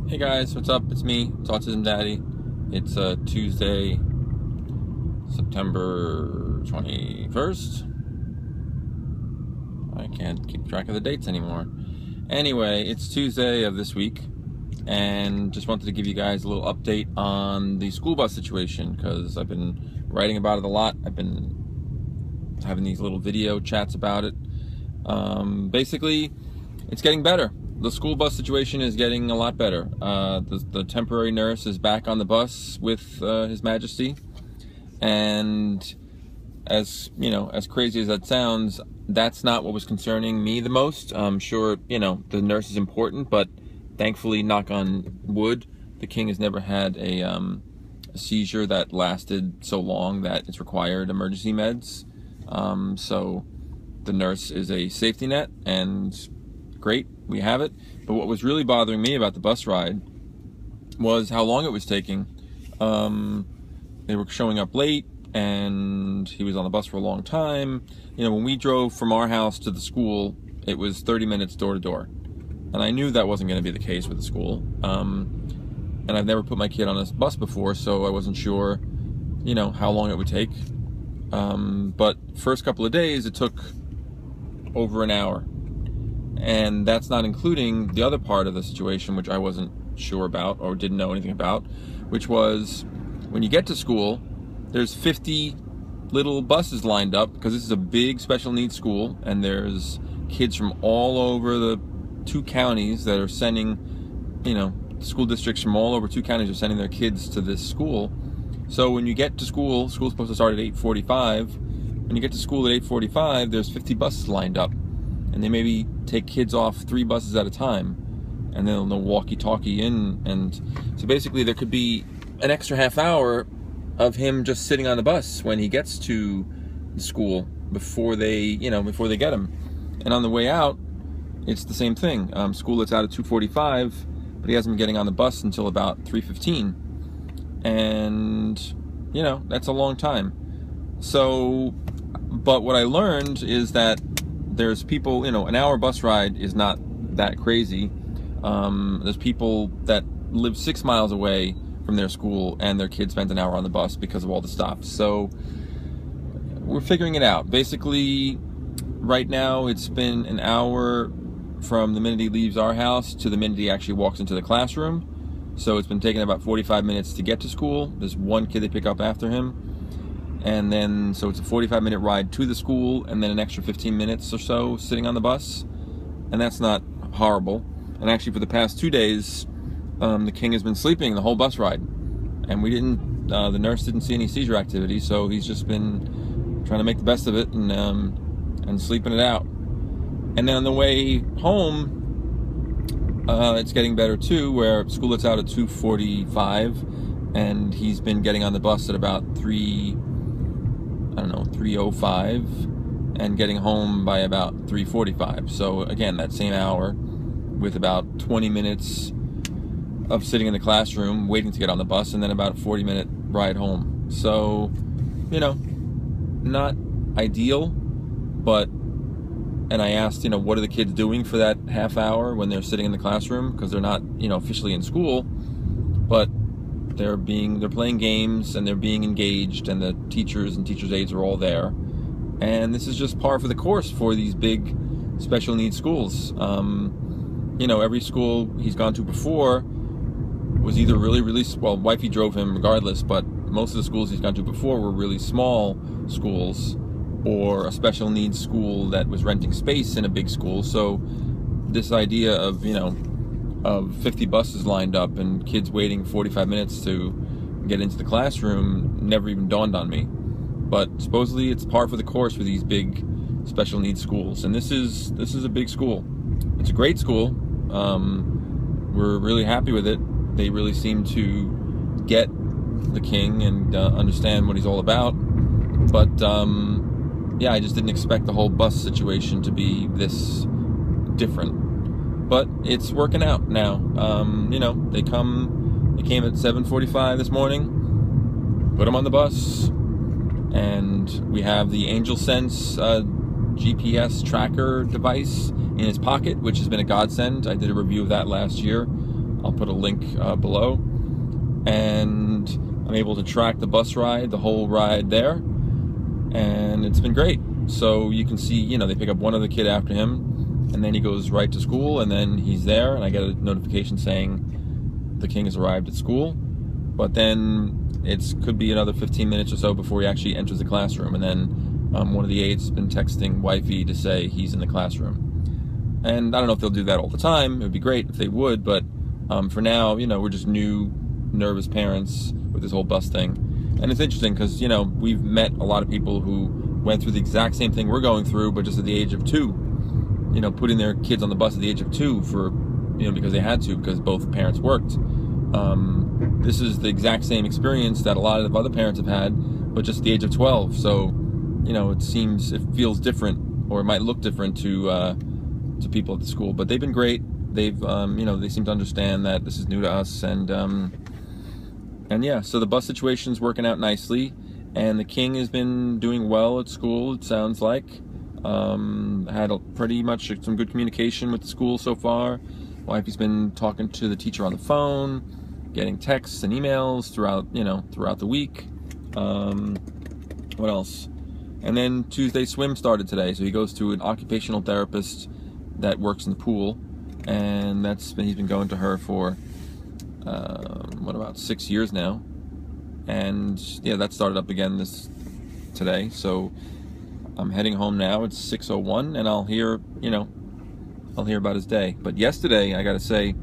Hey guys, what's up? It's me, it's Autism Daddy. It's Tuesday, September 21st. I can't keep track of the dates anymore. Anyway, it's Tuesday of this week, and just wanted to give you guys a little update on the school bus situation, because I've been writing about it a lot. I've been having these little video chats about it. Basically, it's getting better. The school bus situation is getting a lot better. The temporary nurse is back on the bus with His Majesty, and as you know, as crazy as that sounds, that's not what was concerning me the most. I'm sure, you know, the nurse is important, but thankfully, knock on wood, the king has never had a seizure that lasted so long that it's required emergency meds. So the nurse is a safety net, and great, we have it. But what was really bothering me about the bus ride was how long it was taking. They were showing up late, and he was on the bus for a long time. You know, when we drove from our house to the school, it was 30 minutes door to door. And I knew that wasn't going to be the case with the school. And I've never put my kid on a bus before, so I wasn't sure, you know, how long it would take. But first couple of days, it took over an hour. And that's not including the other part of the situation, which I wasn't sure about or didn't know anything about, which was when you get to school, there's 50 little buses lined up, because this is a big special needs school, and there's kids from all over the two counties that are sending, you know, school districts from all over two counties are sending their kids to this school. So when you get to school, school's supposed to start at 8:45. When you get to school at 8:45, there's 50 buses lined up. And they maybe take kids off 3 buses at a time, and then they'll walkie-talkie in, and so basically there could be an extra half hour of him just sitting on the bus when he gets to the school before they, you know, before they get him. And on the way out, it's the same thing. School lets out at 2:45, but he hasn't been getting on the bus until about 3:15, and you know, that's a long time. So, but what I learned is that there's people, you know, an hour bus ride is not that crazy. There's people that live 6 miles away from their school, and their kids spent an hour on the bus because of all the stops. So we're figuring it out. Basically, right now it's been an hour from the minute he leaves our house to the minute he actually walks into the classroom. So it's been taking about 45 minutes to get to school. There's one kid they pick up after him. And then, so it's a 45-minute ride to the school, and then an extra 15 minutes or so sitting on the bus. And that's not horrible. And actually, for the past 2 days, the king has been sleeping the whole bus ride. And we didn't, the nurse didn't see any seizure activity, so he's just been trying to make the best of it and sleeping it out. And then on the way home, it's getting better too, where school lets out at 2:45, and he's been getting on the bus at about 3:05, and getting home by about 3:45. So again, that same hour with about 20 minutes of sitting in the classroom waiting to get on the bus, and then about a 40-minute ride home. So, you know, not ideal, but, and I asked, you know, what are the kids doing for that half hour when they're sitting in the classroom, because they're not, you know, officially in school, but they're playing games, and they're being engaged, and the teachers and teachers' aides are all there. And this is just par for the course for these big special needs schools. You know, every school he's gone to before was either really, well, wifey drove him regardless, but most of the schools he's gone to before were really small schools, or a special needs school that was renting space in a big school. So this idea of, you know, of 50 buses lined up and kids waiting 45 minutes to get into the classroom never even dawned on me. But supposedly it's par for the course for these big special needs schools, and this is a big school. It's a great school. We're really happy with it. They really seem to get the king and understand what he's all about. But yeah, I just didn't expect the whole bus situation to be this different. But it's working out now. You know, they came at 7:45 this morning, put them on the bus, and we have the AngelSense GPS tracker device in his pocket, which has been a godsend. I did a review of that last year. I'll put a link below. And I'm able to track the bus ride, the whole ride there, and it's been great. So you can see, you know, they pick up one other kid after him, and then he goes right to school, and then he's there, and I get a notification saying the king has arrived at school. But then it could be another 15 minutes or so before he actually enters the classroom, and then one of the aides has been texting wifey to say he's in the classroom. And I don't know if they'll do that all the time. It would be great if they would, but for now, you know, we're just new, nervous parents with this whole bus thing. And it's interesting because, you know, we've met a lot of people who went through the exact same thing we're going through, but just at the age of 2, you know, putting their kids on the bus at the age of 2 for, you know, because they had to, because both parents worked. This is the exact same experience that a lot of other parents have had, but just at the age of 12. So, you know, it feels different, or it might look different to people at the school, but they've been great. They've, you know, they seem to understand that this is new to us, and yeah, so the bus situation's working out nicely, and the king has been doing well at school, it sounds like. Had pretty much some good communication with the school so far. Wifey's been talking to the teacher on the phone, getting texts and emails throughout the week. What else? And then Tuesday swim started today, so he goes to an occupational therapist that works in the pool, and he's been going to her for about 6 years now, and yeah, that started up again today. So I'm heading home now. It's 6:01, and I'll hear about his day. But yesterday, I gotta say,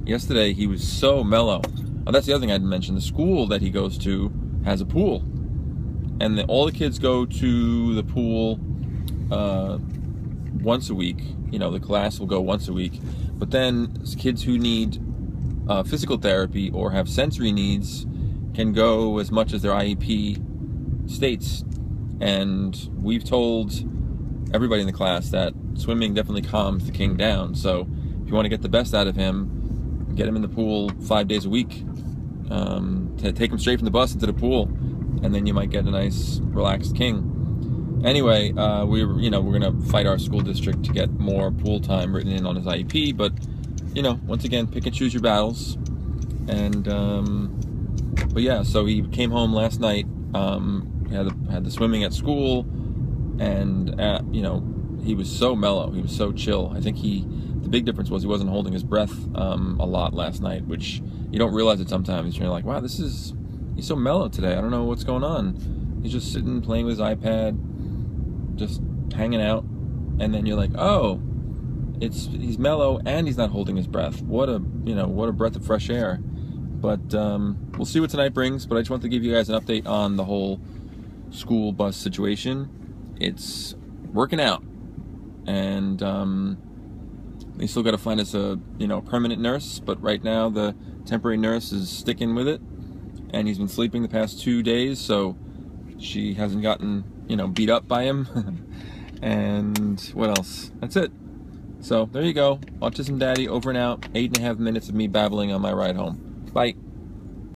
he was so mellow. Oh, that's the other thing I didn't mention. The school that he goes to has a pool, and all the kids go to the pool once a week. You know, the class will go once a week, but then kids who need physical therapy or have sensory needs can go as much as their IEP states. And we've told everybody in the class that swimming definitely calms the king down. So if you want to get the best out of him, get him in the pool 5 days a week. Take him straight from the bus into the pool, and then you might get a nice relaxed king. Anyway, we're gonna fight our school district to get more pool time written in on his IEP, but you know, once again, pick and choose your battles. And but yeah, so he came home last night. Had the swimming at school, and you know, he was so mellow. He was so chill. I think the big difference was he wasn't holding his breath a lot last night, which you don't realize it sometimes. You're like, wow, he's so mellow today. I don't know what's going on. He's just sitting playing with his iPad, just hanging out, and then you're like, oh, he's mellow and he's not holding his breath. What a breath of fresh air. But we'll see what tonight brings. But I just want to give you guys an update on the whole school bus situation. It's working out, and they still got to find us a permanent nurse. But right now the temporary nurse is sticking with it, and he's been sleeping the past 2 days, so she hasn't gotten beat up by him. And what else? That's it. So there you go. Autism Daddy over and out. 8.5 minutes of me babbling on my ride home. Bye.